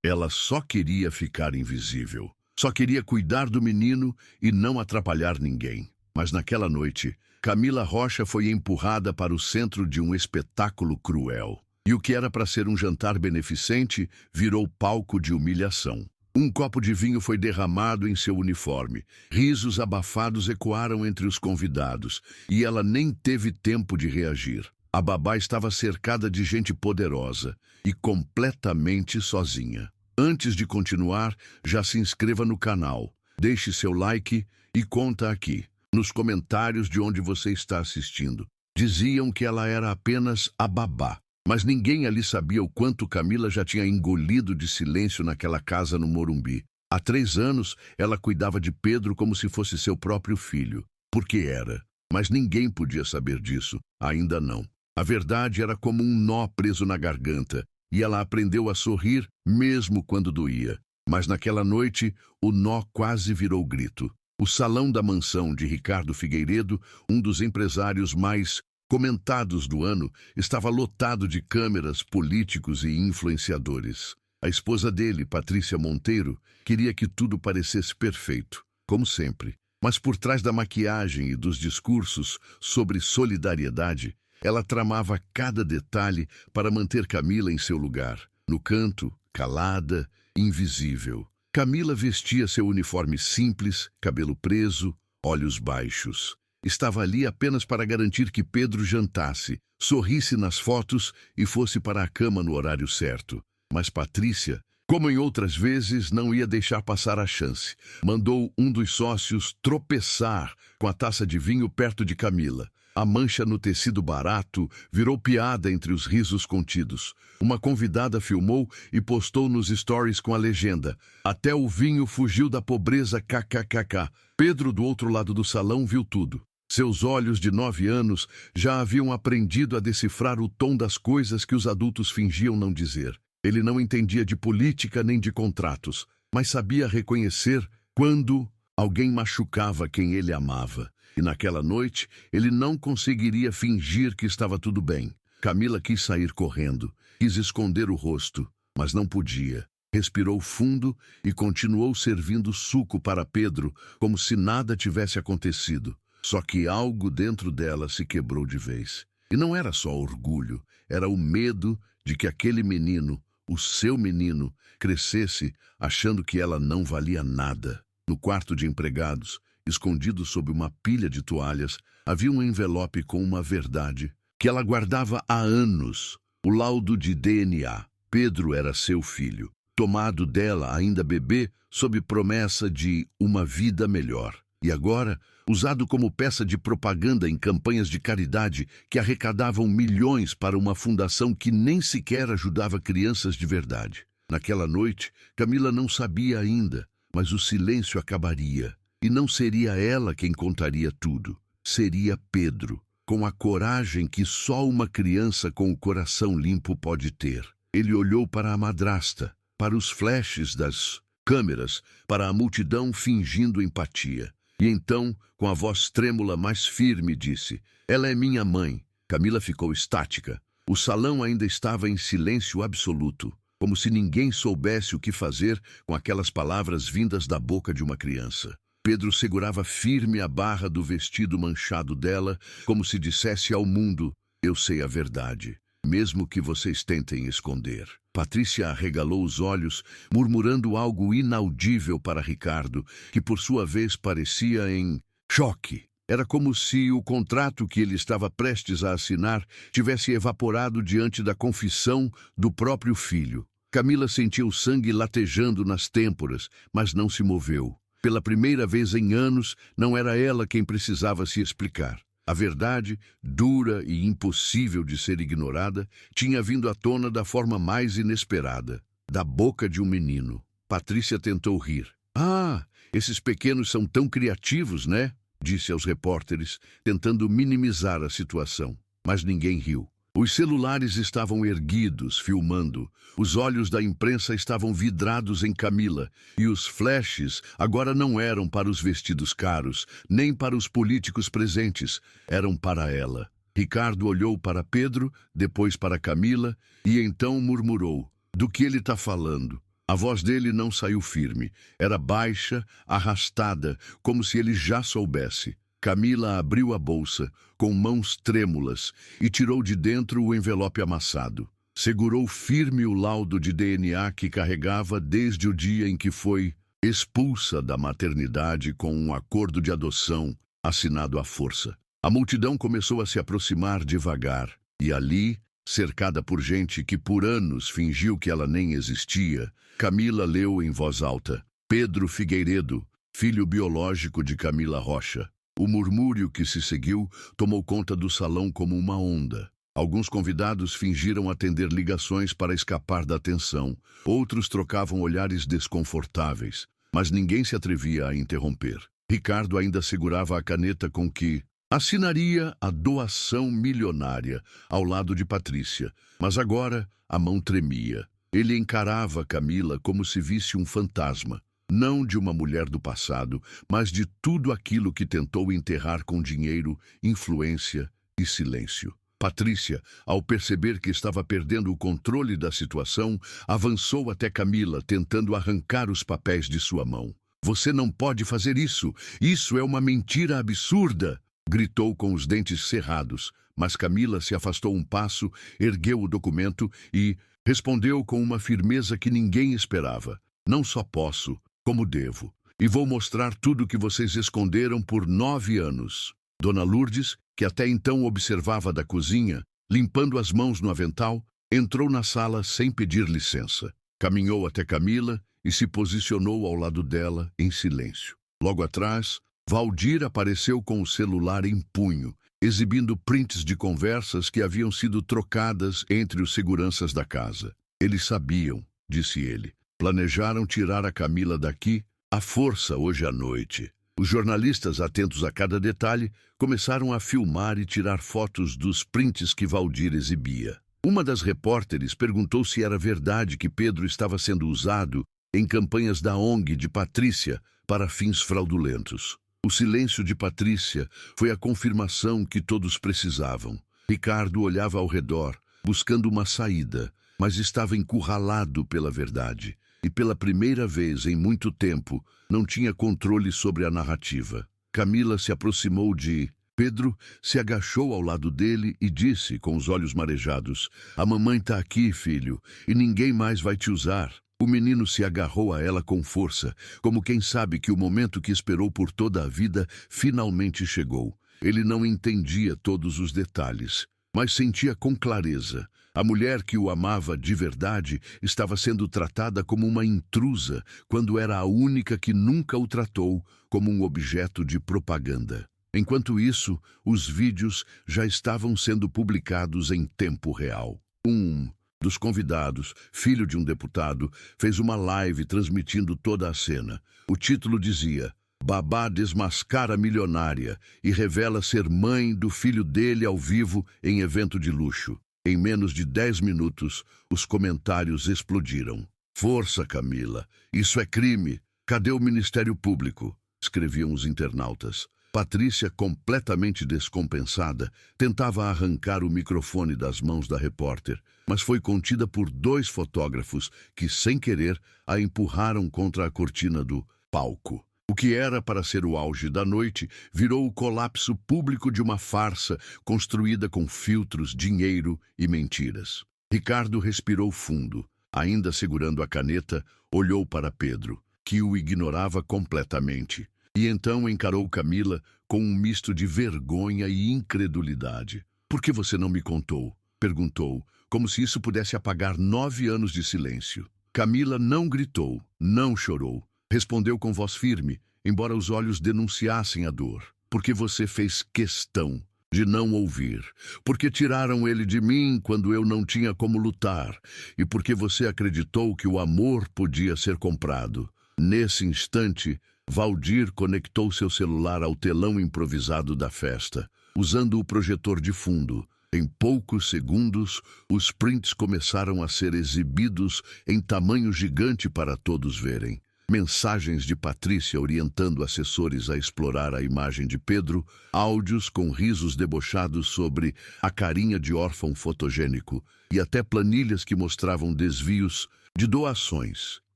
Ela só queria ficar invisível. Só queria cuidar do menino e não atrapalhar ninguém. Mas naquela noite, Camila Rocha foi empurrada para o centro de um espetáculo cruel. E o que era para ser um jantar beneficente virou palco de humilhação. Um copo de vinho foi derramado em seu uniforme. Risos abafados ecoaram entre os convidados, e ela nem teve tempo de reagir. A babá estava cercada de gente poderosa e completamente sozinha. Antes de continuar, já se inscreva no canal, deixe seu like e conta aqui, nos comentários de onde você está assistindo. Diziam que ela era apenas a babá. Mas ninguém ali sabia o quanto Camila já tinha engolido de silêncio naquela casa no Morumbi. Há 3 anos, ela cuidava de Pedro como se fosse seu próprio filho. Porque era. Mas ninguém podia saber disso. Ainda não. A verdade era como um nó preso na garganta. E ela aprendeu a sorrir, mesmo quando doía. Mas naquela noite, o nó quase virou grito. O salão da mansão de Ricardo Figueiredo, um dos empresários mais comentados do ano, estava lotado de câmeras, políticos e influenciadores. A esposa dele, Patrícia Monteiro, queria que tudo parecesse perfeito, como sempre. Mas por trás da maquiagem e dos discursos sobre solidariedade, ela tramava cada detalhe para manter Camila em seu lugar, no canto, calada, invisível. Camila vestia seu uniforme simples, cabelo preso, olhos baixos. Estava ali apenas para garantir que Pedro jantasse, sorrisse nas fotos e fosse para a cama no horário certo. Mas Patrícia, como em outras vezes, não ia deixar passar a chance. Mandou um dos sócios tropeçar com a taça de vinho perto de Camila. A mancha no tecido barato virou piada entre os risos contidos. Uma convidada filmou e postou nos stories com a legenda: "Até o vinho fugiu da pobreza, kkkk". Pedro, do outro lado do salão, viu tudo. Seus olhos de 9 anos já haviam aprendido a decifrar o tom das coisas que os adultos fingiam não dizer. Ele não entendia de política nem de contratos, mas sabia reconhecer quando alguém machucava quem ele amava. E naquela noite, ele não conseguiria fingir que estava tudo bem. Camila quis sair correndo, quis esconder o rosto, mas não podia. Respirou fundo e continuou servindo suco para Pedro, como se nada tivesse acontecido. Só que algo dentro dela se quebrou de vez. E não era só orgulho, era o medo de que aquele menino, o seu menino, crescesse achando que ela não valia nada. No quarto de empregados, escondido sob uma pilha de toalhas, havia um envelope com uma verdade que ela guardava há anos. O laudo de DNA. Pedro era seu filho, tomado dela ainda bebê, sob promessa de uma vida melhor. E agora, usado como peça de propaganda em campanhas de caridade que arrecadavam milhões para uma fundação que nem sequer ajudava crianças de verdade. Naquela noite, Camila não sabia ainda, mas o silêncio acabaria. E não seria ela quem contaria tudo. Seria Pedro, com a coragem que só uma criança com o coração limpo pode ter. Ele olhou para a madrasta, para os flashes das câmeras, para a multidão fingindo empatia. E então, com a voz trêmula mais firme, disse: "Ela é minha mãe." Camila ficou estática. O salão ainda estava em silêncio absoluto, como se ninguém soubesse o que fazer com aquelas palavras vindas da boca de uma criança. Pedro segurava firme a barra do vestido manchado dela, como se dissesse ao mundo: "Eu sei a verdade, mesmo que vocês tentem esconder." Patrícia arregalou os olhos, murmurando algo inaudível para Ricardo, que por sua vez parecia em choque. Era como se o contrato que ele estava prestes a assinar tivesse evaporado diante da confissão do próprio filho. Camila sentiu o sangue latejando nas têmporas, mas não se moveu. Pela primeira vez em anos, não era ela quem precisava se explicar. A verdade, dura e impossível de ser ignorada, tinha vindo à tona da forma mais inesperada, da boca de um menino. Patrícia tentou rir. "Ah, esses pequenos são tão criativos, né?" disse aos repórteres, tentando minimizar a situação. Mas ninguém riu. Os celulares estavam erguidos, filmando. Os olhos da imprensa estavam vidrados em Camila. E os flashes agora não eram para os vestidos caros, nem para os políticos presentes. Eram para ela. Ricardo olhou para Pedro, depois para Camila, e então murmurou: "Do que ele está falando?" A voz dele não saiu firme. Era baixa, arrastada, como se ele já soubesse. Camila abriu a bolsa, com mãos trêmulas, e tirou de dentro o envelope amassado. Segurou firme o laudo de DNA que carregava desde o dia em que foi expulsa da maternidade com um acordo de adoção assinado à força. A multidão começou a se aproximar devagar, e ali, cercada por gente que por anos fingiu que ela nem existia, Camila leu em voz alta: Pedro Figueiredo, filho biológico de Camila Rocha. O murmúrio que se seguiu tomou conta do salão como uma onda. Alguns convidados fingiram atender ligações para escapar da atenção. Outros trocavam olhares desconfortáveis, mas ninguém se atrevia a interromper. Ricardo ainda segurava a caneta com que assinaria a doação milionária ao lado de Patrícia, mas agora a mão tremia. Ele encarava Camila como se visse um fantasma, não de uma mulher do passado, mas de tudo aquilo que tentou enterrar com dinheiro, influência e silêncio. Patrícia, ao perceber que estava perdendo o controle da situação, avançou até Camila, tentando arrancar os papéis de sua mão. "Você não pode fazer isso! Isso é uma mentira absurda!" Gritou com os dentes cerrados, mas Camila se afastou um passo, ergueu o documento e respondeu com uma firmeza que ninguém esperava: "Não só posso, como devo. E vou mostrar tudo que vocês esconderam por 9 anos." Dona Lourdes, que até então observava da cozinha, limpando as mãos no avental, entrou na sala sem pedir licença. Caminhou até Camila e se posicionou ao lado dela, em silêncio. Logo atrás, Valdir apareceu com o celular em punho, exibindo prints de conversas que haviam sido trocadas entre os seguranças da casa. "Eles sabiam", disse ele. "Planejaram tirar a Camila daqui à força hoje à noite." Os jornalistas, atentos a cada detalhe, começaram a filmar e tirar fotos dos prints que Valdir exibia. Uma das repórteres perguntou se era verdade que Pedro estava sendo usado em campanhas da ONG de Patrícia para fins fraudulentos. O silêncio de Patrícia foi a confirmação que todos precisavam. Ricardo olhava ao redor, buscando uma saída, mas estava encurralado pela verdade. E pela primeira vez em muito tempo, não tinha controle sobre a narrativa. Camila se aproximou de Pedro, se agachou ao lado dele e disse, com os olhos marejados: "A mamãe está aqui, filho, e ninguém mais vai te usar." O menino se agarrou a ela com força, como quem sabe que o momento que esperou por toda a vida finalmente chegou. Ele não entendia todos os detalhes, mas sentia com clareza. A mulher que o amava de verdade estava sendo tratada como uma intrusa, quando era a única que nunca o tratou como um objeto de propaganda. Enquanto isso, os vídeos já estavam sendo publicados em tempo real. Um dos convidados, filho de um deputado, fez uma live transmitindo toda a cena. O título dizia: "Babá desmascara milionária e revela ser mãe do filho dele ao vivo em evento de luxo." Em menos de 10 minutos, os comentários explodiram. "Força, Camila! Isso é crime! Cadê o Ministério Público?" escreviam os internautas. Patrícia, completamente descompensada, tentava arrancar o microfone das mãos da repórter, mas foi contida por 2 fotógrafos que, sem querer, a empurraram contra a cortina do palco. O que era para ser o auge da noite virou o colapso público de uma farsa construída com filtros, dinheiro e mentiras. Ricardo respirou fundo. Ainda segurando a caneta, olhou para Pedro, que o ignorava completamente. E então encarou Camila com um misto de vergonha e incredulidade. "Por que você não me contou?" perguntou, como se isso pudesse apagar 9 anos de silêncio. Camila não gritou, não chorou. Respondeu com voz firme, embora os olhos denunciassem a dor. "Porque você fez questão de não ouvir. Porque tiraram ele de mim quando eu não tinha como lutar. E porque você acreditou que o amor podia ser comprado." Nesse instante, Valdir conectou seu celular ao telão improvisado da festa, usando o projetor de fundo. Em poucos segundos, os prints começaram a ser exibidos em tamanho gigante para todos verem. Mensagens de Patrícia orientando assessores a explorar a imagem de Pedro, áudios com risos debochados sobre a carinha de órfão fotogênico e até planilhas que mostravam desvios de doações.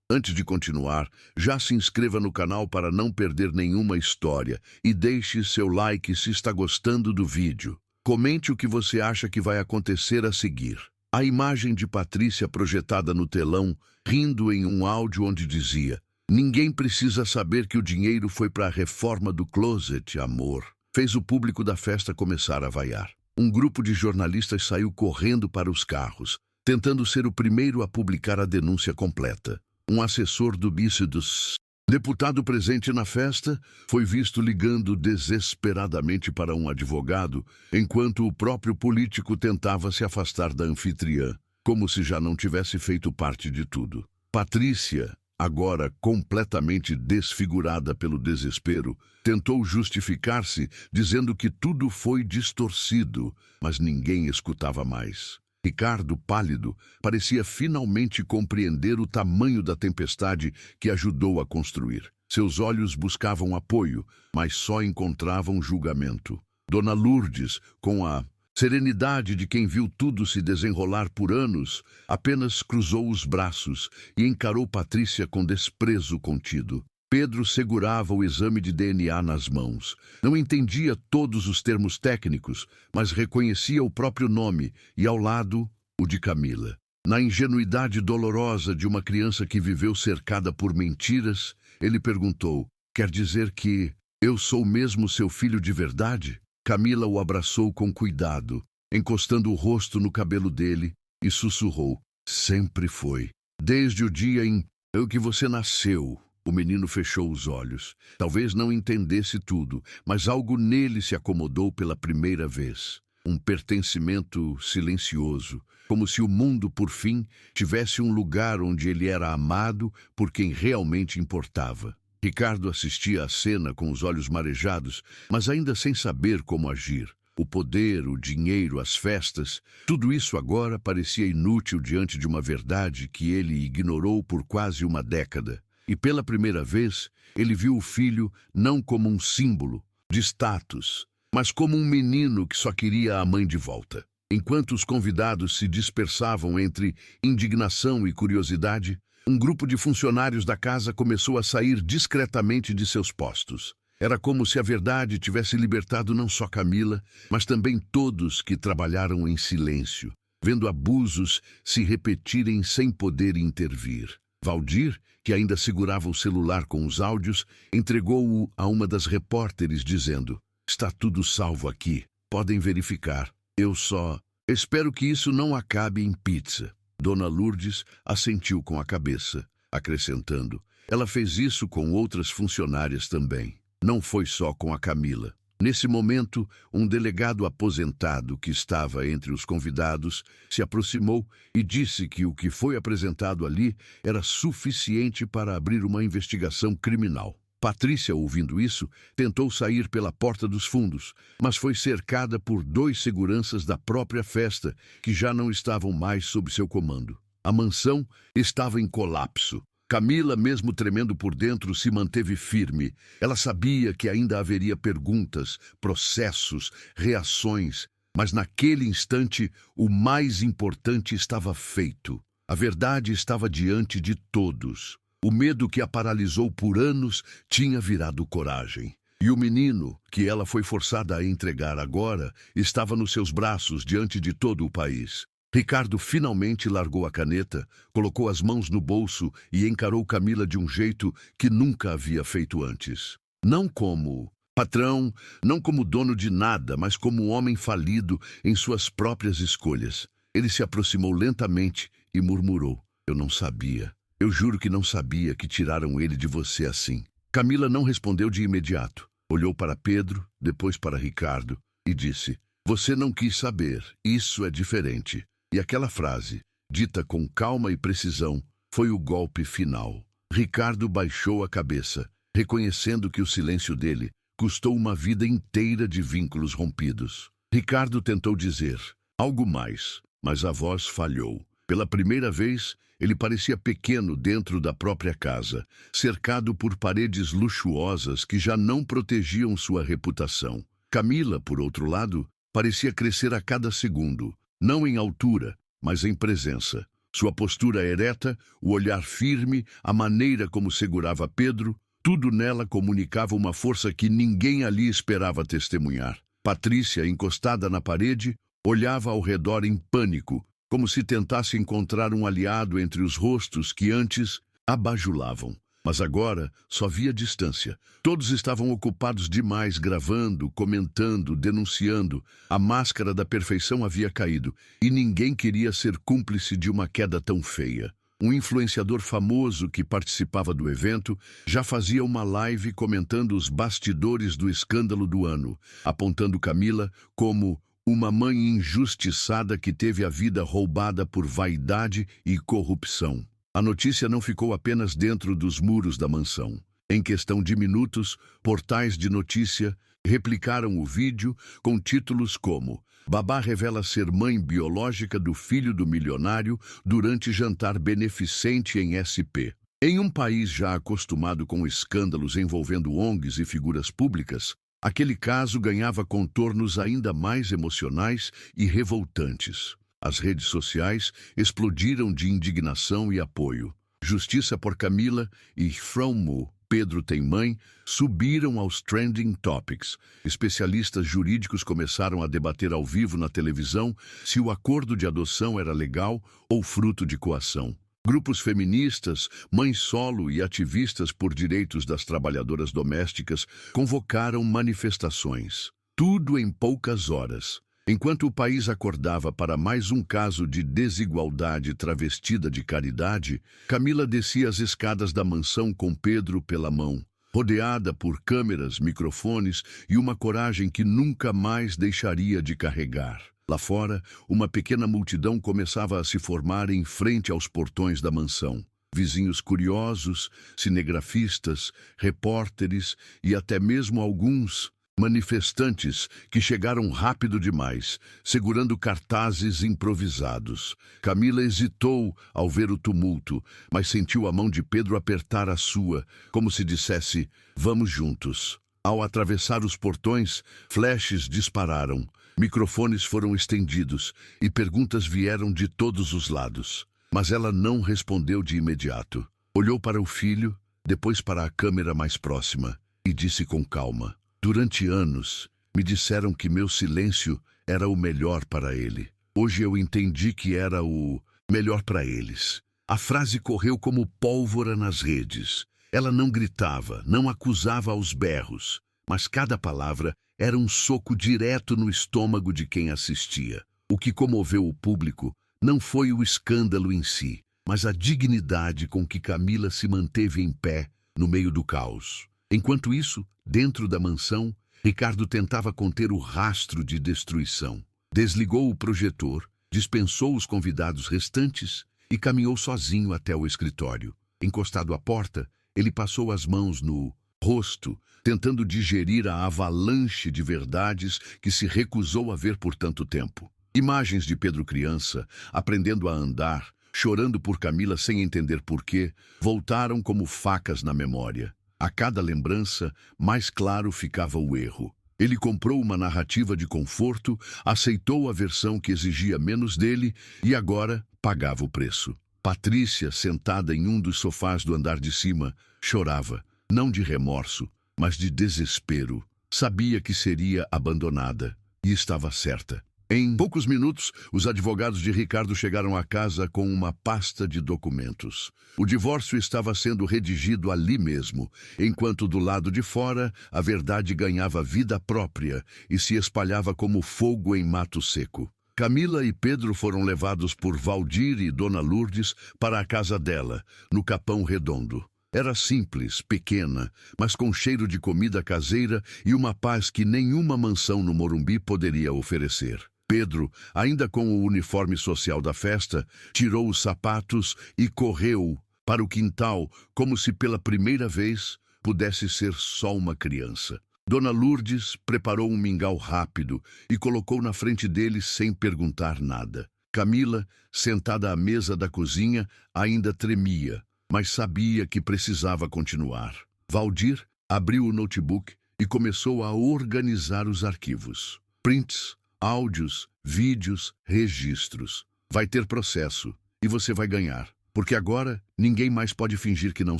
Antes de continuar, já se inscreva no canal para não perder nenhuma história e deixe seu like se está gostando do vídeo. Comente o que você acha que vai acontecer a seguir. A imagem de Patrícia projetada no telão, rindo em um áudio onde dizia: "Ninguém precisa saber que o dinheiro foi para a reforma do closet, amor", fez o público da festa começar a vaiar. Um grupo de jornalistas saiu correndo para os carros, tentando ser o primeiro a publicar a denúncia completa. Um assessor do Bícedos, deputado presente na festa, foi visto ligando desesperadamente para um advogado, enquanto o próprio político tentava se afastar da anfitriã, como se já não tivesse feito parte de tudo. Patrícia, agora completamente desfigurada pelo desespero, tentou justificar-se, dizendo que tudo foi distorcido, mas ninguém escutava mais. Ricardo, pálido, parecia finalmente compreender o tamanho da tempestade que ajudou a construir. Seus olhos buscavam apoio, mas só encontravam julgamento. Dona Lourdes, com a serenidade de quem viu tudo se desenrolar por anos, apenas cruzou os braços e encarou Patrícia com desprezo contido. Pedro segurava o exame de DNA nas mãos. Não entendia todos os termos técnicos, mas reconhecia o próprio nome e, ao lado, o de Camila. Na ingenuidade dolorosa de uma criança que viveu cercada por mentiras, ele perguntou: "Quer dizer que eu sou mesmo seu filho de verdade?" Camila o abraçou com cuidado, encostando o rosto no cabelo dele, e sussurrou: "Sempre foi. Desde o dia em que você nasceu." O menino fechou os olhos. Talvez não entendesse tudo, mas algo nele se acomodou pela primeira vez. Um pertencimento silencioso, como se o mundo, por fim, tivesse um lugar onde ele era amado por quem realmente importava. Ricardo assistia à cena com os olhos marejados, mas ainda sem saber como agir. O poder, o dinheiro, as festas, tudo isso agora parecia inútil diante de uma verdade que ele ignorou por quase uma década. E pela primeira vez, ele viu o filho não como um símbolo de status, mas como um menino que só queria a mãe de volta. Enquanto os convidados se dispersavam entre indignação e curiosidade, um grupo de funcionários da casa começou a sair discretamente de seus postos. Era como se a verdade tivesse libertado não só Camila, mas também todos que trabalharam em silêncio, vendo abusos se repetirem sem poder intervir. Valdir, que ainda segurava o celular com os áudios, entregou-o a uma das repórteres, dizendo: "Está tudo salvo aqui. Podem verificar. Eu só espero que isso não acabe em pizza." Dona Lourdes assentiu com a cabeça, acrescentando: "Ela fez isso com outras funcionárias também. Não foi só com a Camila." Nesse momento, um delegado aposentado que estava entre os convidados se aproximou e disse que o que foi apresentado ali era suficiente para abrir uma investigação criminal. Patrícia, ouvindo isso, tentou sair pela porta dos fundos, mas foi cercada por 2 seguranças da própria festa que já não estavam mais sob seu comando. A mansão estava em colapso. Camila, mesmo tremendo por dentro, se manteve firme. Ela sabia que ainda haveria perguntas, processos, reações, mas naquele instante o mais importante estava feito. A verdade estava diante de todos. O medo que a paralisou por anos tinha virado coragem. E o menino, que ela foi forçada a entregar agora, estava nos seus braços diante de todo o país. Ricardo finalmente largou a caneta, colocou as mãos no bolso e encarou Camila de um jeito que nunca havia feito antes. Não como patrão, não como dono de nada, mas como um homem falido em suas próprias escolhas. Ele se aproximou lentamente e murmurou: "Eu não sabia. Eu juro que não sabia que tiraram ele de você assim." Camila não respondeu de imediato. Olhou para Pedro, depois para Ricardo e disse: "Você não quis saber. Isso é diferente." E aquela frase, dita com calma e precisão, foi o golpe final. Ricardo baixou a cabeça, reconhecendo que o silêncio dele custou uma vida inteira de vínculos rompidos. Ricardo tentou dizer algo mais, mas a voz falhou. Pela primeira vez, ele parecia pequeno dentro da própria casa, cercado por paredes luxuosas que já não protegiam sua reputação. Camila, por outro lado, parecia crescer a cada segundo. Não em altura, mas em presença. Sua postura ereta, o olhar firme, a maneira como segurava Pedro, tudo nela comunicava uma força que ninguém ali esperava testemunhar. Patrícia, encostada na parede, olhava ao redor em pânico, como se tentasse encontrar um aliado entre os rostos que antes a bajulavam. Mas agora só via distância. Todos estavam ocupados demais, gravando, comentando, denunciando. A máscara da perfeição havia caído, e ninguém queria ser cúmplice de uma queda tão feia. Um influenciador famoso que participava do evento já fazia uma live comentando os bastidores do escândalo do ano, apontando Camila como uma mãe injustiçada que teve a vida roubada por vaidade e corrupção. A notícia não ficou apenas dentro dos muros da mansão. Em questão de minutos, portais de notícia replicaram o vídeo com títulos como "Babá revela ser mãe biológica do filho do milionário durante jantar beneficente em SP". Em um país já acostumado com escândalos envolvendo ONGs e figuras públicas, aquele caso ganhava contornos ainda mais emocionais e revoltantes. As redes sociais explodiram de indignação e apoio. Justiça por Camila e From Pedro tem mãe subiram aos trending topics. Especialistas jurídicos começaram a debater ao vivo na televisão se o acordo de adoção era legal ou fruto de coação. Grupos feministas, mães solo e ativistas por direitos das trabalhadoras domésticas convocaram manifestações. Tudo em poucas horas. Enquanto o país acordava para mais um caso de desigualdade travestida de caridade, Camila descia as escadas da mansão com Pedro pela mão, rodeada por câmeras, microfones e uma coragem que nunca mais deixaria de carregar. Lá fora, uma pequena multidão começava a se formar em frente aos portões da mansão. Vizinhos curiosos, cinegrafistas, repórteres e até mesmo alguns manifestantes que chegaram rápido demais, segurando cartazes improvisados. Camila hesitou ao ver o tumulto, mas sentiu a mão de Pedro apertar a sua, como se dissesse, "Vamos juntos". Ao atravessar os portões, flashes dispararam, microfones foram estendidos e perguntas vieram de todos os lados. Mas ela não respondeu de imediato. Olhou para o filho, depois para a câmera mais próxima e disse com calma: "Durante anos, me disseram que meu silêncio era o melhor para ele. Hoje eu entendi que era o melhor para eles". A frase correu como pólvora nas redes. Ela não gritava, não acusava aos berros, mas cada palavra era um soco direto no estômago de quem assistia. O que comoveu o público não foi o escândalo em si, mas a dignidade com que Camila se manteve em pé no meio do caos. Enquanto isso, dentro da mansão, Ricardo tentava conter o rastro de destruição. Desligou o projetor, dispensou os convidados restantes e caminhou sozinho até o escritório. Encostado à porta, ele passou as mãos no rosto, tentando digerir a avalanche de verdades que se recusou a ver por tanto tempo. Imagens de Pedro criança, aprendendo a andar, chorando por Camila sem entender porquê, voltaram como facas na memória. A cada lembrança, mais claro ficava o erro. Ele comprou uma narrativa de conforto, aceitou a versão que exigia menos dele e agora pagava o preço. Patrícia, sentada em um dos sofás do andar de cima, chorava, não de remorso, mas de desespero. Sabia que seria abandonada e estava certa. Em poucos minutos, os advogados de Ricardo chegaram à casa com uma pasta de documentos. O divórcio estava sendo redigido ali mesmo, enquanto do lado de fora a verdade ganhava vida própria e se espalhava como fogo em mato seco. Camila e Pedro foram levados por Valdir e Dona Lourdes para a casa dela, no Capão Redondo. Era simples, pequena, mas com cheiro de comida caseira e uma paz que nenhuma mansão no Morumbi poderia oferecer. Pedro, ainda com o uniforme social da festa, tirou os sapatos e correu para o quintal como se pela primeira vez pudesse ser só uma criança. Dona Lourdes preparou um mingau rápido e colocou na frente dele sem perguntar nada. Camila, sentada à mesa da cozinha, ainda tremia, mas sabia que precisava continuar. Valdir abriu o notebook e começou a organizar os arquivos. Prints, áudios, vídeos, registros. Vai ter processo. e você vai ganhar. Porque agora ninguém mais pode fingir que não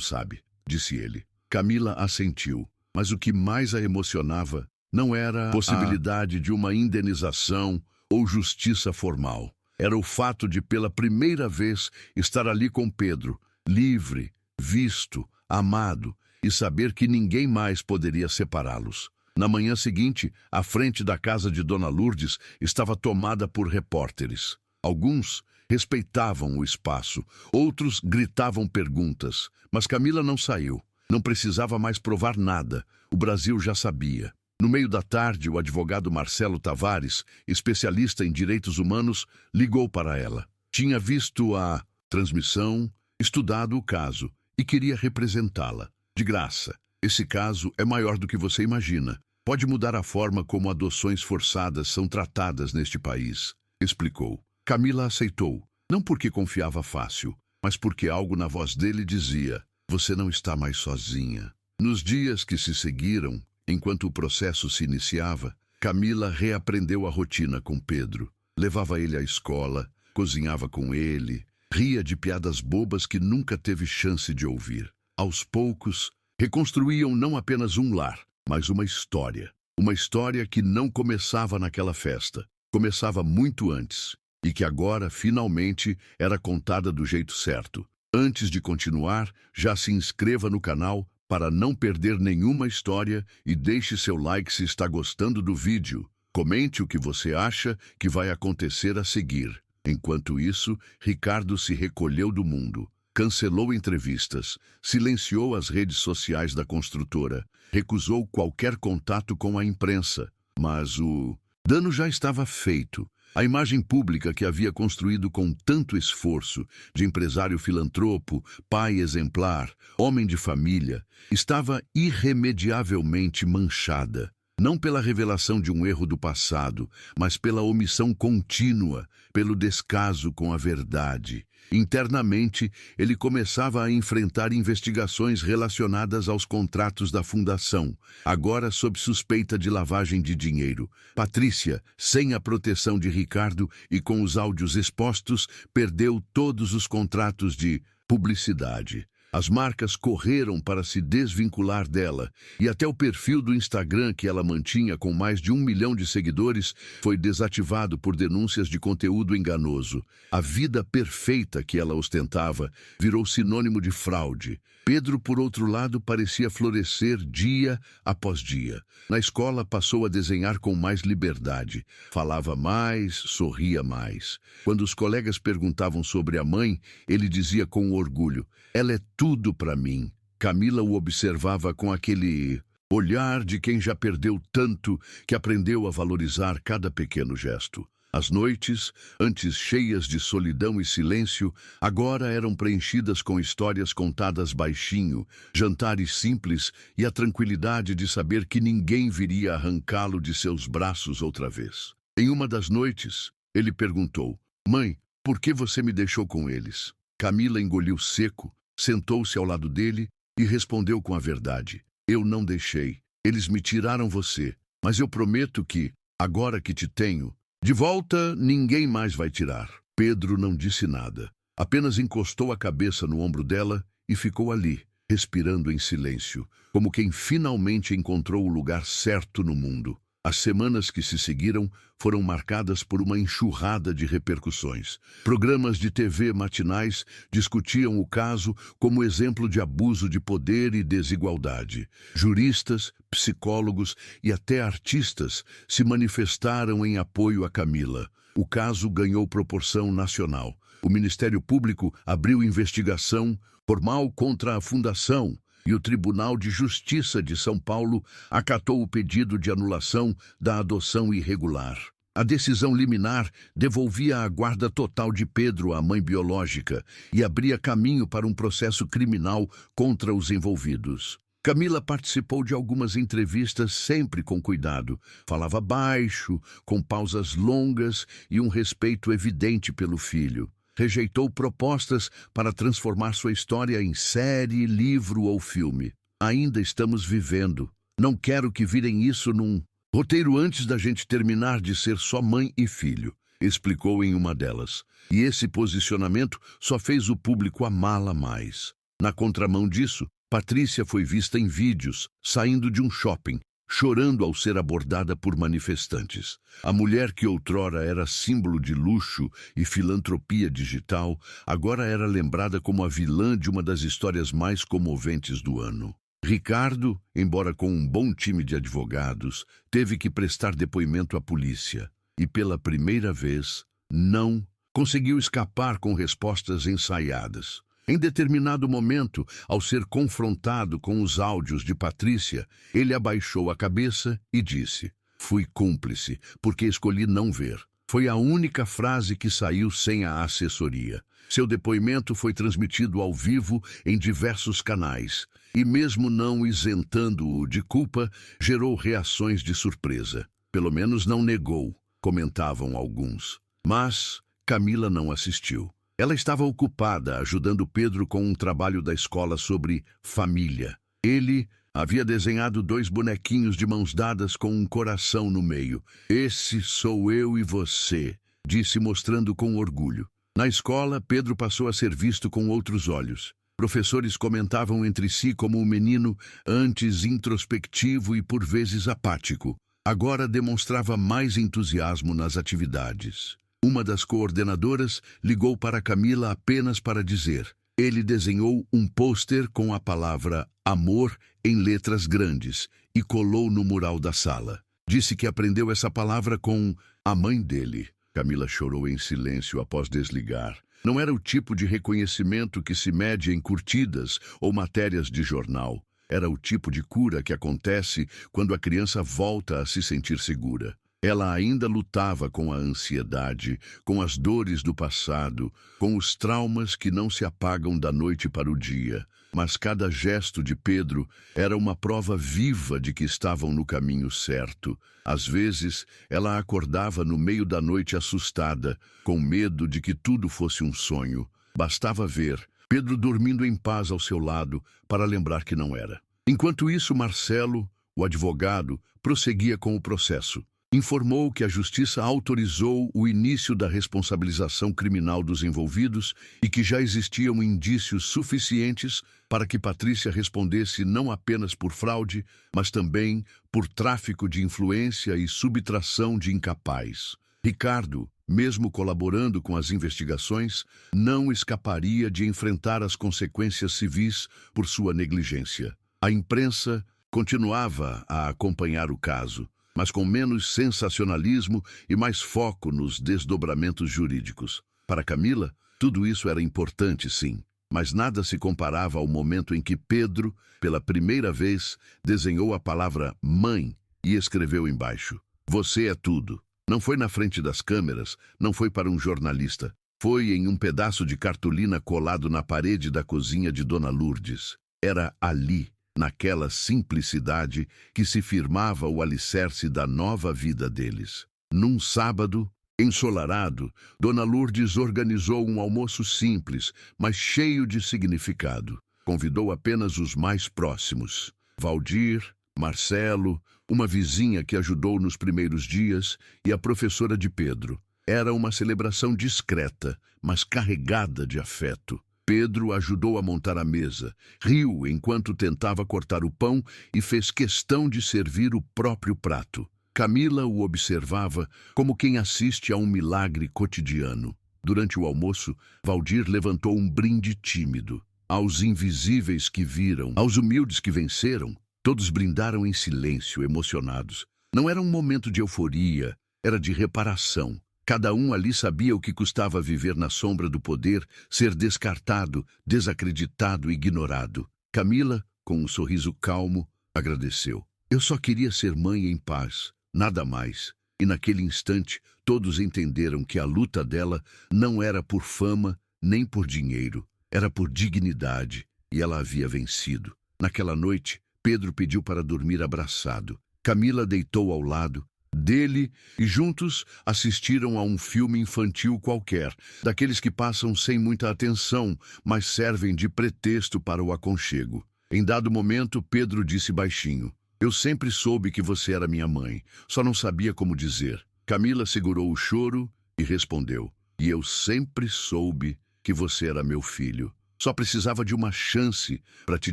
sabe, disse ele. Camila assentiu, mas o que mais a emocionava não era a possibilidade de uma indenização ou justiça formal. Era o fato de, pela primeira vez, estar ali com Pedro, livre, visto, amado, e saber que ninguém mais poderia separá-los. Na manhã seguinte, a frente da casa de Dona Lourdes estava tomada por repórteres. Alguns respeitavam o espaço, outros gritavam perguntas, mas Camila não saiu. Não precisava mais provar nada, o Brasil já sabia. No meio da tarde, o advogado Marcelo Tavares, especialista em direitos humanos, ligou para ela. Tinha visto a transmissão, estudado o caso e queria representá-la. De graça, esse caso é maior do que você imagina. Pode mudar a forma como adoções forçadas são tratadas neste país, explicou. Camila aceitou, não porque confiava fácil, mas porque algo na voz dele dizia: você não está mais sozinha. Nos dias que se seguiram, enquanto o processo se iniciava, Camila reaprendeu a rotina com Pedro. Levava ele à escola, cozinhava com ele, ria de piadas bobas que nunca teve chance de ouvir. Aos poucos, reconstruíam não apenas um lar, mas uma história. Uma história que não começava naquela festa, começava muito antes, e que agora, finalmente, era contada do jeito certo. Antes de continuar, já se inscreva no canal para não perder nenhuma história e deixe seu like se está gostando do vídeo. Comente o que você acha que vai acontecer a seguir. Enquanto isso, Ricardo se recolheu do mundo. Cancelou entrevistas, silenciou as redes sociais da construtora, recusou qualquer contato com a imprensa. Mas o dano já estava feito. A imagem pública que havia construído com tanto esforço, de empresário filantropo, pai exemplar, homem de família, estava irremediavelmente manchada. Não pela revelação de um erro do passado, mas pela omissão contínua, pelo descaso com a verdade. Internamente, ele começava a enfrentar investigações relacionadas aos contratos da fundação, agora sob suspeita de lavagem de dinheiro. Patrícia, sem a proteção de Ricardo e com os áudios expostos, perdeu todos os contratos de publicidade. As marcas correram para se desvincular dela, e até o perfil do Instagram que ela mantinha com mais de 1 milhão de seguidores foi desativado por denúncias de conteúdo enganoso. A vida perfeita que ela ostentava virou sinônimo de fraude. Pedro, por outro lado, parecia florescer dia após dia. Na escola passou a desenhar com mais liberdade. Falava mais, sorria mais. Quando os colegas perguntavam sobre a mãe, ele dizia com orgulho: ela é tudo para mim. Camila o observava com aquele olhar de quem já perdeu tanto que aprendeu a valorizar cada pequeno gesto. As noites, antes cheias de solidão e silêncio, agora eram preenchidas com histórias contadas baixinho, jantares simples e a tranquilidade de saber que ninguém viria arrancá-lo de seus braços outra vez. Em uma das noites, ele perguntou: mãe, por que você me deixou com eles? Camila engoliu seco, sentou-se ao lado dele e respondeu com a verdade: eu não deixei. Eles me tiraram você, mas eu prometo que, agora que te tenho, de volta ninguém mais vai tirar. Pedro não disse nada. Apenas encostou a cabeça no ombro dela e ficou ali, respirando em silêncio, como quem finalmente encontrou o lugar certo no mundo. As semanas que se seguiram foram marcadas por uma enxurrada de repercussões. Programas de TV matinais discutiam o caso como exemplo de abuso de poder e desigualdade. Juristas, psicólogos e até artistas se manifestaram em apoio a Camila. O caso ganhou proporção nacional. O Ministério Público abriu investigação formal contra a Fundação, e o Tribunal de Justiça de São Paulo acatou o pedido de anulação da adoção irregular. A decisão liminar devolvia a guarda total de Pedro à mãe biológica e abria caminho para um processo criminal contra os envolvidos. Camila participou de algumas entrevistas sempre com cuidado. Falava baixo, com pausas longas e um respeito evidente pelo filho. Rejeitou propostas para transformar sua história em série, livro ou filme. Ainda estamos vivendo. Não quero que virem isso num roteiro antes da gente terminar de ser só mãe e filho. explicou em uma delas. E esse posicionamento só fez o público amá-la mais. Na contramão disso, Patrícia foi vista em vídeos, saindo de um shopping, chorando ao ser abordada por manifestantes. A mulher que outrora era símbolo de luxo e filantropia digital, agora era lembrada como a vilã de uma das histórias mais comoventes do ano. Ricardo, embora com um bom time de advogados, teve que prestar depoimento à polícia e, pela primeira vez, não conseguiu escapar com respostas ensaiadas. Em determinado momento, ao ser confrontado com os áudios de Patrícia, ele abaixou a cabeça e disse: "Fui cúmplice, porque escolhi não ver." Foi a única frase que saiu sem a assessoria. Seu depoimento foi transmitido ao vivo em diversos canais, e mesmo não isentando-o de culpa, gerou reações de surpresa. Pelo menos não negou, comentavam alguns. Mas Camila não assistiu. Ela estava ocupada ajudando Pedro com um trabalho da escola sobre família. Ele havia desenhado 2 bonequinhos de mãos dadas com um coração no meio. "Esse sou eu e você", disse mostrando com orgulho. Na escola, Pedro passou a ser visto com outros olhos. Professores comentavam entre si como um menino antes introspectivo e por vezes apático. Agora demonstrava mais entusiasmo nas atividades. Uma das coordenadoras ligou para Camila apenas para dizer: ele desenhou um pôster com a palavra amor em letras grandes e colou no mural da sala. Disse que aprendeu essa palavra com a mãe dele. Camila chorou em silêncio após desligar. Não era o tipo de reconhecimento que se mede em curtidas ou matérias de jornal. Era o tipo de cura que acontece quando a criança volta a se sentir segura. Ela ainda lutava com a ansiedade, com as dores do passado, com os traumas que não se apagam da noite para o dia. Mas cada gesto de Pedro era uma prova viva de que estavam no caminho certo. Às vezes, ela acordava no meio da noite assustada, com medo de que tudo fosse um sonho. Bastava ver Pedro dormindo em paz ao seu lado para lembrar que não era. Enquanto isso, Marcelo, o advogado, prosseguia com o processo. Informou que a justiça autorizou o início da responsabilização criminal dos envolvidos e que já existiam indícios suficientes para que Patrícia respondesse não apenas por fraude, mas também por tráfico de influência e subtração de incapaz. Ricardo, mesmo colaborando com as investigações, não escaparia de enfrentar as consequências civis por sua negligência. A imprensa continuava a acompanhar o caso, mas com menos sensacionalismo e mais foco nos desdobramentos jurídicos. Para Camila, tudo isso era importante, sim, mas nada se comparava ao momento em que Pedro, pela primeira vez, desenhou a palavra mãe e escreveu embaixo: "Você é tudo." Não foi na frente das câmeras, não foi para um jornalista. Foi em um pedaço de cartolina colado na parede da cozinha de Dona Lourdes. Era ali, naquela simplicidade, que se firmava o alicerce da nova vida deles. Num sábado ensolarado, Dona Lourdes organizou um almoço simples, mas cheio de significado. Convidou apenas os mais próximos: Valdir, Marcelo, uma vizinha que ajudou nos primeiros dias e a professora de Pedro. Era uma celebração discreta, mas carregada de afeto. Pedro ajudou a montar a mesa, riu enquanto tentava cortar o pão e fez questão de servir o próprio prato. Camila o observava como quem assiste a um milagre cotidiano. Durante o almoço, Valdir levantou um brinde tímido. Aos invisíveis que viram, aos humildes que venceram, todos brindaram em silêncio, emocionados. Não era um momento de euforia, era de reparação. Cada um ali sabia o que custava viver na sombra do poder, ser descartado, desacreditado e ignorado. Camila, com um sorriso calmo, agradeceu. "Eu só queria ser mãe em paz, nada mais." E naquele instante, todos entenderam que a luta dela não era por fama nem por dinheiro, era por dignidade, e ela havia vencido. Naquela noite, Pedro pediu para dormir abraçado. Camila deitou ao lado dele e juntos assistiram a um filme infantil qualquer, daqueles que passam sem muita atenção, mas servem de pretexto para o aconchego. Em dado momento, Pedro disse baixinho: "Eu sempre soube que você era minha mãe, só não sabia como dizer." Camila segurou o choro e respondeu: "E eu sempre soube que você era meu filho. Só precisava de uma chance para te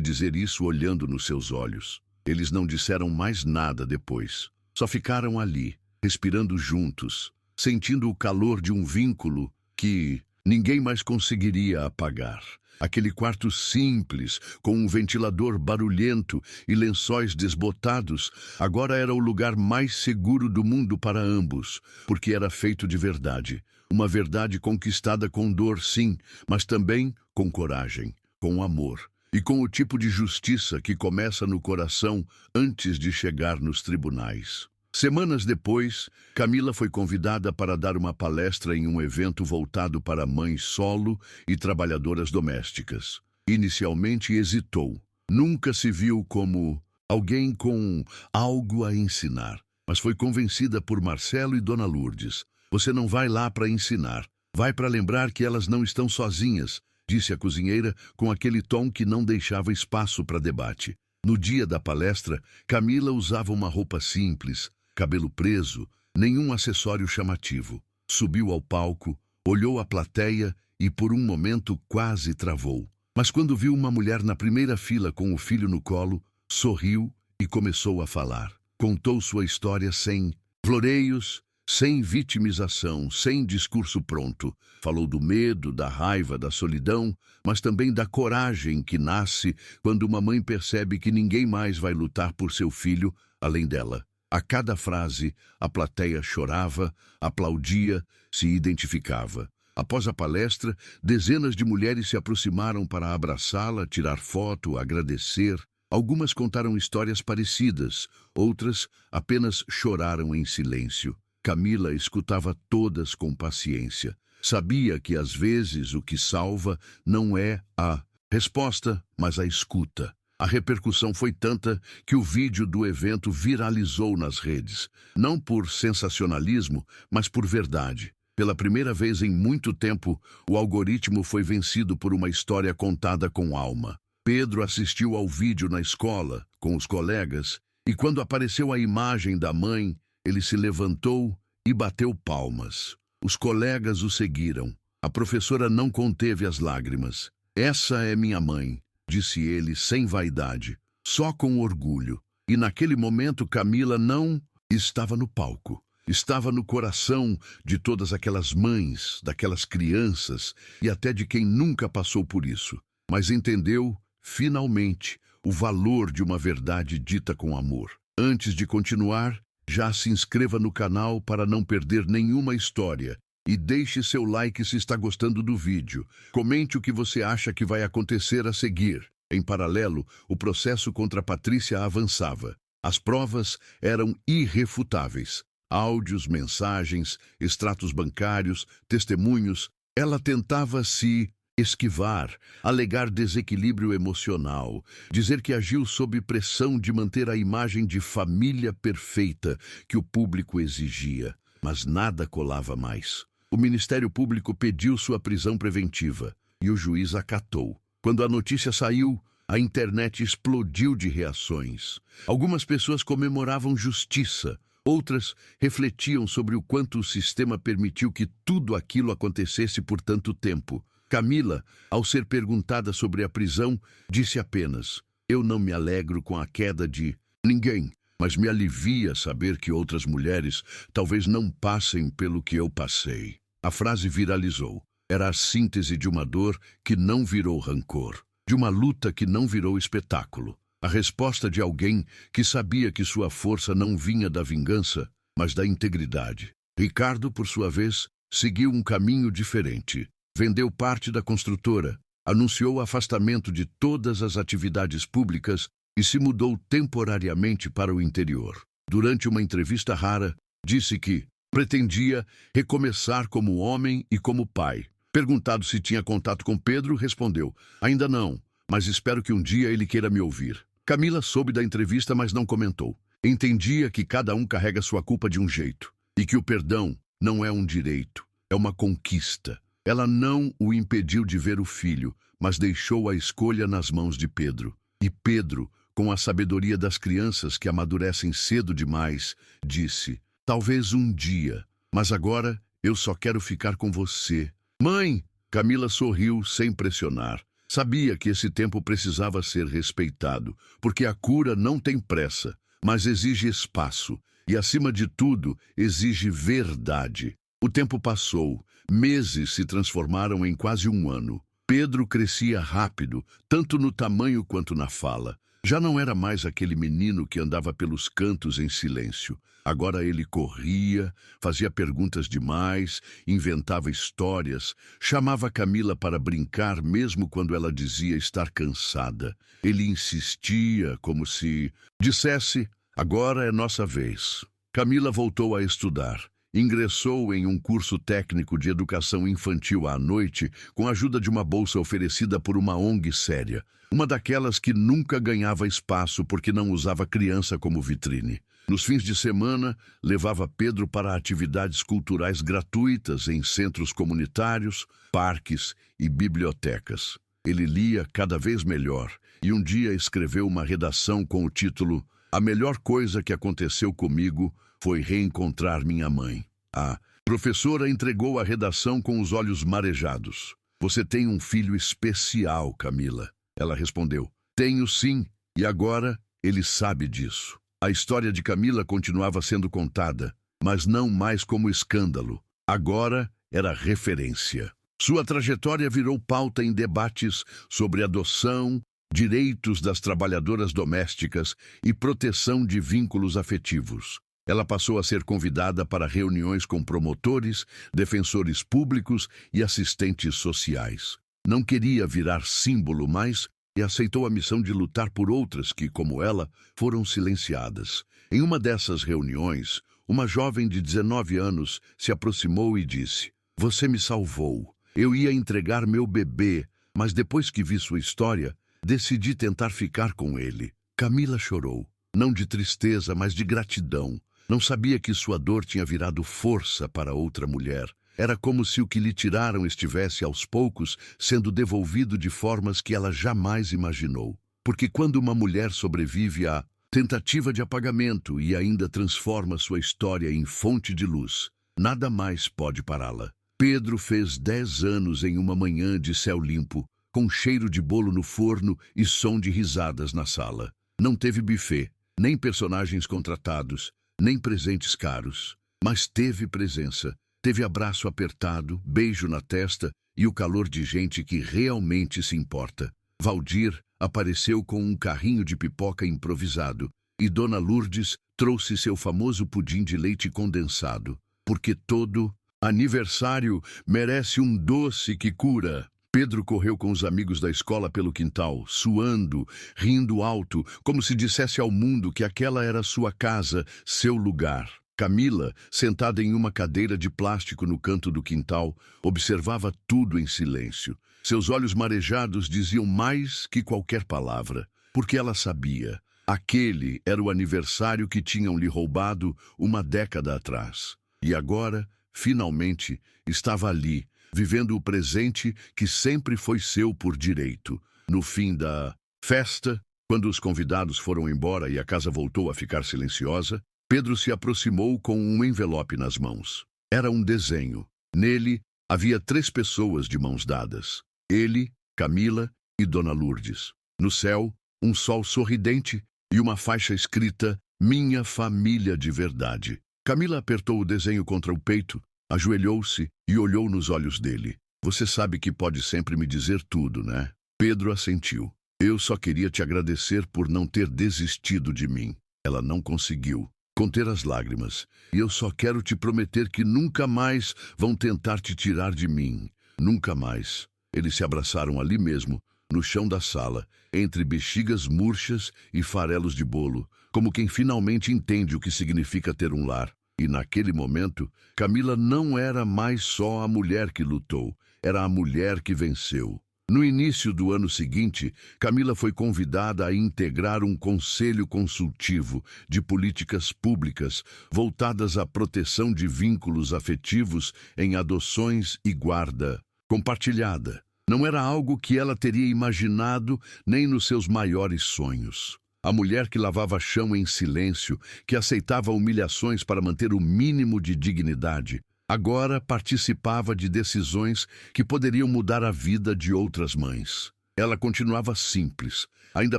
dizer isso olhando nos seus olhos." Eles não disseram mais nada depois. Só ficaram ali, respirando juntos, sentindo o calor de um vínculo que ninguém mais conseguiria apagar. Aquele quarto simples, com um ventilador barulhento e lençóis desbotados, agora era o lugar mais seguro do mundo para ambos, porque era feito de verdade. Uma verdade conquistada com dor, sim, mas também com coragem, com amor e com o tipo de justiça que começa no coração antes de chegar nos tribunais. Semanas depois, Camila foi convidada para dar uma palestra em um evento voltado para mães solo e trabalhadoras domésticas. Inicialmente hesitou. Nunca se viu como alguém com algo a ensinar, mas foi convencida por Marcelo e Dona Lourdes. "Você não vai lá para ensinar. Vai para lembrar que elas não estão sozinhas", disse a cozinheira com aquele tom que não deixava espaço para debate. No dia da palestra, Camila usava uma roupa simples, cabelo preso, nenhum acessório chamativo. Subiu ao palco, olhou a plateia e por um momento quase travou. Mas quando viu uma mulher na primeira fila com o filho no colo, sorriu e começou a falar. Contou sua história sem floreios, sem vitimização, sem discurso pronto. Falou do medo, da raiva, da solidão, mas também da coragem que nasce quando uma mãe percebe que ninguém mais vai lutar por seu filho além dela. A cada frase, a plateia chorava, aplaudia, se identificava. Após a palestra, dezenas de mulheres se aproximaram para abraçá-la, tirar foto, agradecer. Algumas contaram histórias parecidas, outras apenas choraram em silêncio. Camila escutava todas com paciência. Sabia que às vezes o que salva não é a resposta, mas a escuta. A repercussão foi tanta que o vídeo do evento viralizou nas redes, não por sensacionalismo, mas por verdade. Pela primeira vez em muito tempo, o algoritmo foi vencido por uma história contada com alma. Pedro assistiu ao vídeo na escola, com os colegas, e quando apareceu a imagem da mãe, ele se levantou e bateu palmas. Os colegas o seguiram. A professora não conteve as lágrimas. "Essa é minha mãe", disse ele sem vaidade, só com orgulho. E naquele momento Camila não estava no palco. Estava no coração de todas aquelas mães, daquelas crianças e até de quem nunca passou por isso. Mas entendeu, finalmente, o valor de uma verdade dita com amor. Antes de continuar, já se inscreva no canal para não perder nenhuma história. E deixe seu like se está gostando do vídeo. Comente o que você acha que vai acontecer a seguir. Em paralelo, o processo contra Patrícia avançava. As provas eram irrefutáveis. Áudios, mensagens, extratos bancários, testemunhos. Ela tentava se esquivar, alegar desequilíbrio emocional, dizer que agiu sob pressão de manter a imagem de família perfeita que o público exigia. Mas nada colava mais. O Ministério Público pediu sua prisão preventiva e o juiz acatou. Quando a notícia saiu, a internet explodiu de reações. Algumas pessoas comemoravam justiça, outras refletiam sobre o quanto o sistema permitiu que tudo aquilo acontecesse por tanto tempo. Camila, ao ser perguntada sobre a prisão, disse apenas: "Eu não me alegro com a queda de ninguém, mas me alivia saber que outras mulheres talvez não passem pelo que eu passei." A frase viralizou. Era a síntese de uma dor que não virou rancor, de uma luta que não virou espetáculo. A resposta de alguém que sabia que sua força não vinha da vingança, mas da integridade. Ricardo, por sua vez, seguiu um caminho diferente. Vendeu parte da construtora, anunciou o afastamento de todas as atividades públicas e se mudou temporariamente para o interior. Durante uma entrevista rara, disse que pretendia recomeçar como homem e como pai. Perguntado se tinha contato com Pedro, respondeu: "Ainda não, mas espero que um dia ele queira me ouvir." Camila soube da entrevista, mas não comentou. Entendia que cada um carrega sua culpa de um jeito e que o perdão não é um direito, é uma conquista. Ela não o impediu de ver o filho, mas deixou a escolha nas mãos de Pedro. E Pedro, com a sabedoria das crianças que amadurecem cedo demais, disse: "Talvez um dia, mas agora Eu só quero ficar com você. Mãe! Camila sorriu sem pressionar. Sabia que esse tempo precisava ser respeitado, porque a cura não tem pressa, mas exige espaço e, acima de tudo, exige verdade. O tempo passou, meses se transformaram em quase um ano. Pedro crescia rápido, tanto no tamanho quanto na fala. Já não era mais aquele menino que andava pelos cantos em silêncio. Agora ele corria, fazia perguntas demais, inventava histórias, chamava Camila para brincar mesmo quando ela dizia estar cansada. Ele insistia como se dissesse: agora é nossa vez. Camila voltou a estudar. Ingressou em um curso técnico de educação infantil à noite com a ajuda de uma bolsa oferecida por uma ONG séria. Uma daquelas que nunca ganhava espaço porque não usava criança como vitrine. Nos fins de semana, levava Pedro para atividades culturais gratuitas em centros comunitários, parques e bibliotecas. Ele lia cada vez melhor e um dia escreveu uma redação com o título "A melhor coisa que aconteceu comigo foi reencontrar minha mãe". A professora entregou a redação com os olhos marejados. "Você tem um filho especial, Camila." Ela respondeu: "Tenho sim, e agora ele sabe disso." A história de Camila continuava sendo contada, mas não mais como escândalo. Agora era referência. Sua trajetória virou pauta em debates sobre adoção, direitos das trabalhadoras domésticas e proteção de vínculos afetivos. Ela passou a ser convidada para reuniões com promotores, defensores públicos e assistentes sociais. Não queria virar símbolo mais e aceitou a missão de lutar por outras que, como ela, foram silenciadas. Em uma dessas reuniões, uma jovem de 19 anos se aproximou e disse: "Você me salvou. Eu ia entregar meu bebê, mas depois que vi sua história, decidi tentar ficar com ele." Camila chorou, não de tristeza, mas de gratidão. Não sabia que sua dor tinha virado força para outra mulher. Era como se o que lhe tiraram estivesse, aos poucos, sendo devolvido de formas que ela jamais imaginou. Porque quando uma mulher sobrevive à tentativa de apagamento e ainda transforma sua história em fonte de luz, nada mais pode pará-la. Pedro fez 10 anos em uma manhã de céu limpo, com cheiro de bolo no forno e som de risadas na sala. Não teve buffet, nem personagens contratados, nem presentes caros, mas teve presença. Teve abraço apertado, beijo na testa e o calor de gente que realmente se importa. Valdir apareceu com um carrinho de pipoca improvisado e Dona Lourdes trouxe seu famoso pudim de leite condensado, porque todo aniversário merece um doce que cura. Pedro correu com os amigos da escola pelo quintal, suando, rindo alto, como se dissesse ao mundo que aquela era sua casa, seu lugar. Camila, sentada em uma cadeira de plástico no canto do quintal, observava tudo em silêncio. Seus olhos marejados diziam mais que qualquer palavra, porque ela sabia. Aquele era o aniversário que tinham lhe roubado uma década atrás. E agora, finalmente, estava ali, vivendo o presente que sempre foi seu por direito. No fim da festa, quando os convidados foram embora e a casa voltou a ficar silenciosa, Pedro se aproximou com um envelope nas mãos. Era um desenho. Nele havia 3 pessoas de mãos dadas. Ele, Camila e Dona Lourdes. No céu, um sol sorridente e uma faixa escrita "Minha família de verdade". Camila apertou o desenho contra o peito, ajoelhou-se e olhou nos olhos dele. "Você sabe que pode sempre me dizer tudo, né?" Pedro assentiu. "Eu só queria te agradecer por não ter desistido de mim." Ela não conseguiu conter as lágrimas. "E eu só quero te prometer que nunca mais vão tentar te tirar de mim. Nunca mais." Eles se abraçaram ali mesmo, no chão da sala, entre bexigas murchas e farelos de bolo, como quem finalmente entende o que significa ter um lar. E naquele momento, Camila não era mais só a mulher que lutou, era a mulher que venceu. No início do ano seguinte, Camila foi convidada a integrar um conselho consultivo de políticas públicas voltadas à proteção de vínculos afetivos em adoções e guarda compartilhada. Não era algo que ela teria imaginado nem nos seus maiores sonhos. A mulher que lavava chão em silêncio, que aceitava humilhações para manter o mínimo de dignidade, Agora participava de decisões que poderiam mudar a vida de outras mães. Ela continuava simples, ainda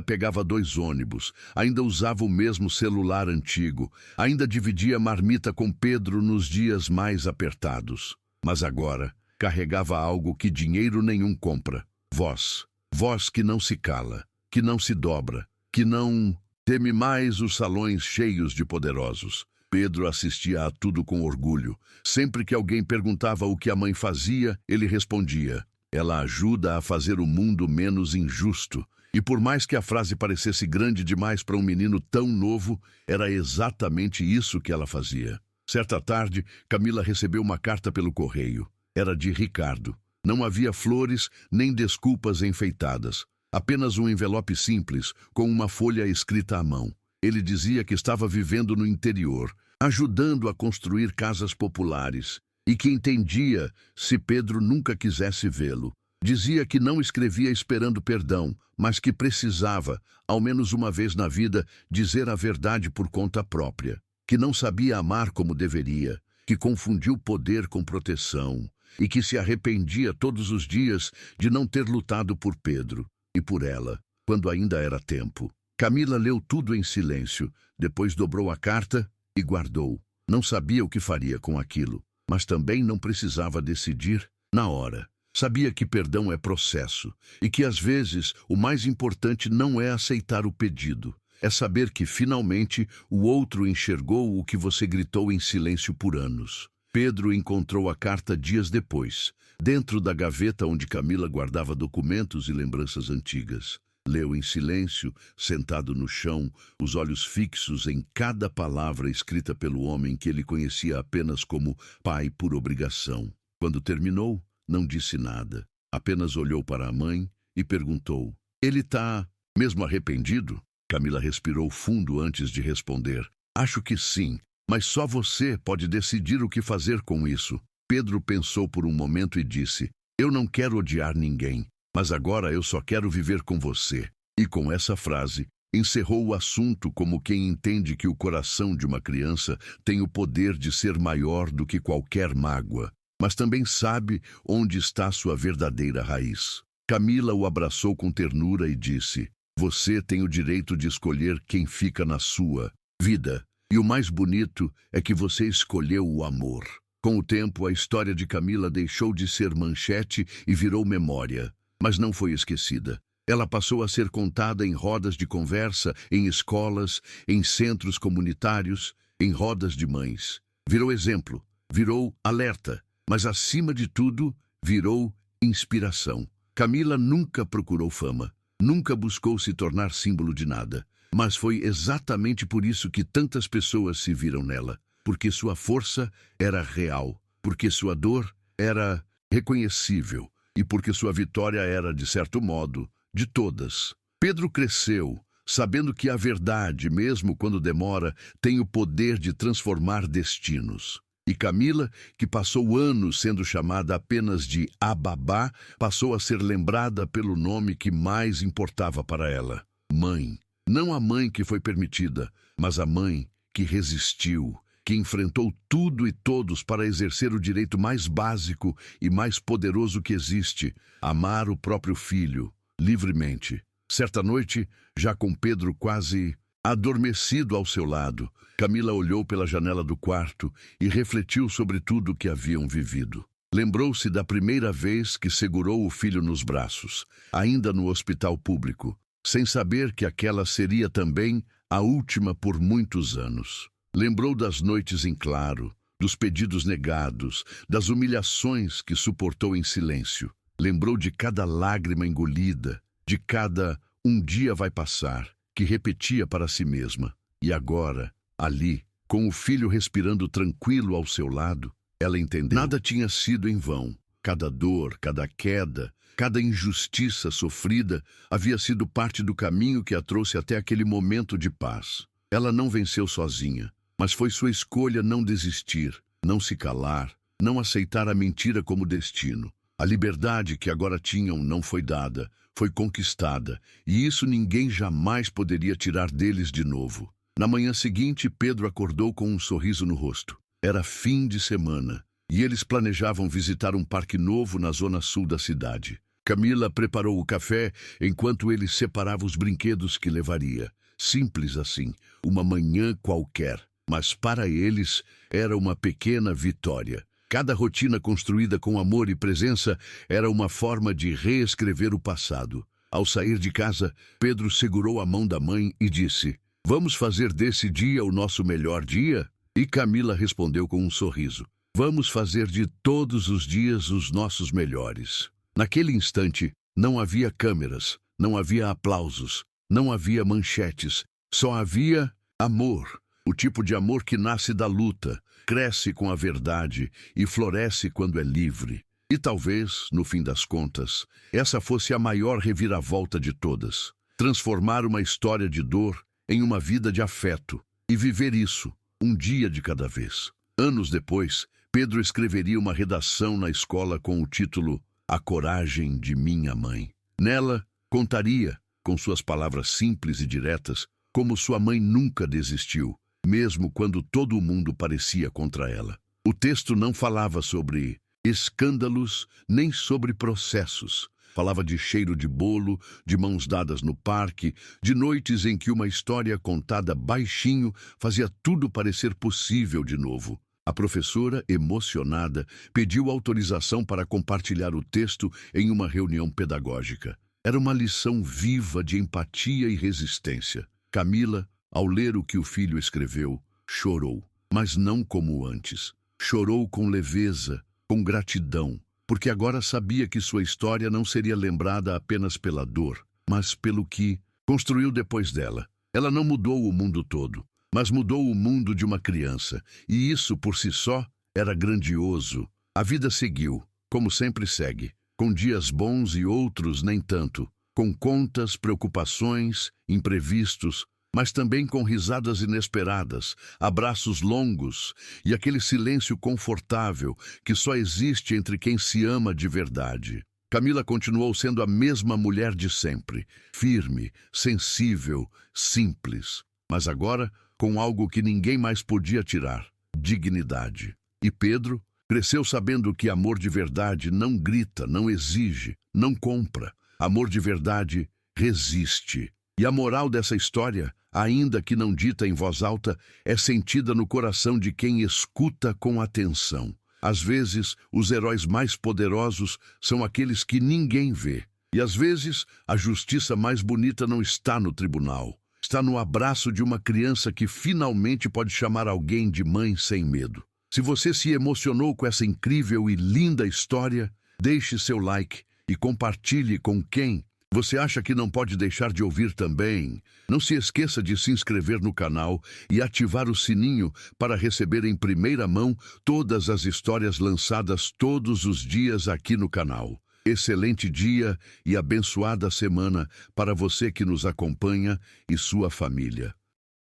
pegava 2 ônibus, ainda usava o mesmo celular antigo, ainda dividia marmita com Pedro nos dias mais apertados. Mas agora carregava algo que dinheiro nenhum compra. Voz. Voz que não se cala, que não se dobra, que não teme mais os salões cheios de poderosos. Pedro assistia a tudo com orgulho. Sempre que alguém perguntava o que a mãe fazia, ele respondia: ela ajuda a fazer o mundo menos injusto. E por mais que a frase parecesse grande demais para um menino tão novo, era exatamente isso que ela fazia. Certa tarde, Camila recebeu uma carta pelo correio. Era de Ricardo. Não havia flores nem desculpas enfeitadas. Apenas um envelope simples, com uma folha escrita à mão. Ele dizia que estava vivendo no interior, ajudando a construir casas populares, e que entendia se Pedro nunca quisesse vê-lo. Dizia que não escrevia esperando perdão, mas que precisava, ao menos uma vez na vida, dizer a verdade por conta própria. Que não sabia amar como deveria, que confundiu poder com proteção, e que se arrependia todos os dias de não ter lutado por Pedro e por ela, quando ainda era tempo. Camila leu tudo em silêncio, depois dobrou a carta e guardou. Não sabia o que faria com aquilo, mas também não precisava decidir na hora. Sabia que perdão é processo e que às vezes o mais importante não é aceitar o pedido, é saber que finalmente o outro enxergou o que você gritou em silêncio por anos. Pedro encontrou a carta dias depois, dentro da gaveta onde Camila guardava documentos e lembranças antigas. Leu em silêncio, sentado no chão, os olhos fixos em cada palavra escrita pelo homem que ele conhecia apenas como pai por obrigação. Quando terminou, não disse nada. Apenas olhou para a mãe e perguntou: ele tá mesmo arrependido? Camila respirou fundo antes de responder: acho que sim, mas só você pode decidir o que fazer com isso. Pedro pensou por um momento e disse: eu não quero odiar ninguém, mas agora eu só quero viver com você. E com essa frase, encerrou o assunto como quem entende que o coração de uma criança tem o poder de ser maior do que qualquer mágoa, mas também sabe onde está sua verdadeira raiz. Camila o abraçou com ternura e disse: você tem o direito de escolher quem fica na sua vida, e o mais bonito é que você escolheu o amor. Com o tempo, a história de Camila deixou de ser manchete e virou memória. Mas não foi esquecida. Ela passou a ser contada em rodas de conversa, em escolas, em centros comunitários, em rodas de mães. Virou exemplo, virou alerta, mas acima de tudo, virou inspiração. Camila nunca procurou fama, nunca buscou se tornar símbolo de nada, mas foi exatamente por isso que tantas pessoas se viram nela, porque sua força era real, porque sua dor era reconhecível, e porque sua vitória era, de certo modo, de todas. Pedro cresceu, sabendo que a verdade, mesmo quando demora, tem o poder de transformar destinos. E Camila, que passou anos sendo chamada apenas de a babá, passou a ser lembrada pelo nome que mais importava para ela: mãe. Não a mãe que foi permitida, mas a mãe que resistiu, que enfrentou tudo e todos para exercer o direito mais básico e mais poderoso que existe: amar o próprio filho, livremente. Certa noite, já com Pedro quase adormecido ao seu lado, Camila olhou pela janela do quarto e refletiu sobre tudo o que haviam vivido. Lembrou-se da primeira vez que segurou o filho nos braços, ainda no hospital público, sem saber que aquela seria também a última por muitos anos. Lembrou das noites em claro, dos pedidos negados, das humilhações que suportou em silêncio. Lembrou de cada lágrima engolida, de cada "um dia vai passar", que repetia para si mesma. E agora, ali, com o filho respirando tranquilo ao seu lado, ela entendeu. Nada tinha sido em vão. Cada dor, cada queda, cada injustiça sofrida havia sido parte do caminho que a trouxe até aquele momento de paz. Ela não venceu sozinha, mas foi sua escolha não desistir, não se calar, não aceitar a mentira como destino. A liberdade que agora tinham não foi dada, foi conquistada, e isso ninguém jamais poderia tirar deles de novo. Na manhã seguinte, Pedro acordou com um sorriso no rosto. Era fim de semana, e eles planejavam visitar um parque novo na zona sul da cidade. Camila preparou o café enquanto ele separava os brinquedos que levaria. Simples assim, uma manhã qualquer. Mas para eles era uma pequena vitória. Cada rotina construída com amor e presença era uma forma de reescrever o passado. Ao sair de casa, Pedro segurou a mão da mãe e disse: "Vamos fazer desse dia o nosso melhor dia?" E Camila respondeu com um sorriso: "Vamos fazer de todos os dias os nossos melhores." Naquele instante, não havia câmeras, não havia aplausos, não havia manchetes, só havia amor. O tipo de amor que nasce da luta, cresce com a verdade e floresce quando é livre. E talvez, no fim das contas, essa fosse a maior reviravolta de todas. Transformar uma história de dor em uma vida de afeto. E viver isso, um dia de cada vez. Anos depois, Pedro escreveria uma redação na escola com o título A Coragem de Minha Mãe. Nela, contaria, com suas palavras simples e diretas, como sua mãe nunca desistiu, mesmo quando todo o mundo parecia contra ela. O texto não falava sobre escândalos nem sobre processos. Falava de cheiro de bolo, de mãos dadas no parque, de noites em que uma história contada baixinho fazia tudo parecer possível de novo. A professora, emocionada, pediu autorização para compartilhar o texto em uma reunião pedagógica. Era uma lição viva de empatia e resistência. Camila, ao ler o que o filho escreveu, chorou, mas não como antes. Chorou com leveza, com gratidão, porque agora sabia que sua história não seria lembrada apenas pela dor, mas pelo que construiu depois dela. Ela não mudou o mundo todo, mas mudou o mundo de uma criança, e isso por si só era grandioso. A vida seguiu, como sempre segue, com dias bons e outros nem tanto, com contas, preocupações, imprevistos, mas também com risadas inesperadas, abraços longos e aquele silêncio confortável que só existe entre quem se ama de verdade. Camila continuou sendo a mesma mulher de sempre, firme, sensível, simples, mas agora com algo que ninguém mais podia tirar: dignidade. E Pedro cresceu sabendo que amor de verdade não grita, não exige, não compra. Amor de verdade resiste. E a moral dessa história, ainda que não dita em voz alta, é sentida no coração de quem escuta com atenção. Às vezes, os heróis mais poderosos são aqueles que ninguém vê. E às vezes, a justiça mais bonita não está no tribunal. Está no abraço de uma criança que finalmente pode chamar alguém de mãe sem medo. Se você se emocionou com essa incrível e linda história, deixe seu like e compartilhe com quem você acha que não pode deixar de ouvir também. Não se esqueça de se inscrever no canal e ativar o sininho para receber em primeira mão todas as histórias lançadas todos os dias aqui no canal. Excelente dia e abençoada semana para você que nos acompanha e sua família.